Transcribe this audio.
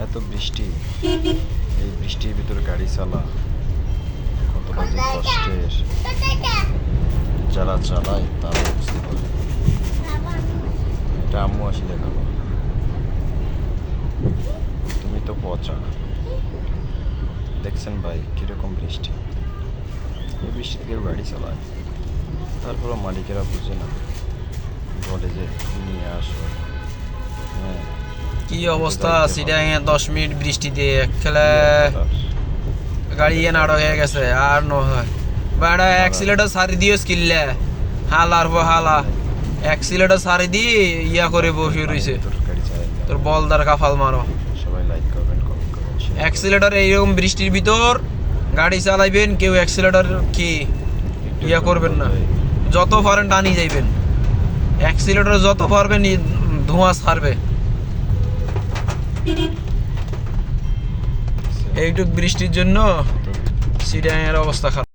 এত বৃষ্টি, এই বৃষ্টির ভিতরে গাড়ি চালা কতটা যে কষ্টের, যারা চালায় তারা বুঝতে পারে। এটা আম্মু আসলে খাবো, তুমি তো পচা। দেখছেন ভাই কিরকম বৃষ্টি, এই বৃষ্টিতে কেউ গাড়ি চালায়, তারপরও মালিকেরা বুঝে না, বলে যে নিয়ে আসো। হ্যাঁ, কি অবস্থা সিডাঙে 10 মিনিট বৃষ্টিতে খেলে গাড়ি নাড় হয়ে গেছে আর নয় বাড়া অ্যাক্সিলেটর সারি দিও স্কিললে হালার পর হালা অ্যাক্সিলেটর সারি দিয়ে ইয়া করে বসে রইছে গাড়ি চালাই না। তোর বলদার কাফাল মারো সবাই লাইক করবেন, কমেন্ট করবেন, share করবেন। অ্যাক্সিলেটর এইরকম বৃষ্টির ভিতর গাড়ি চালাইবেন, কেউ অ্যাক্সিলেটর কি একটু ইয়া করবেন না, যত পারেন টানি যাইবেন, অ্যাক্সিলেটর যত পারবেন ধোঁয়া ছাড়বে। এইটুক বৃষ্টির জন্য সিডাঙের অবস্থা খারাপ।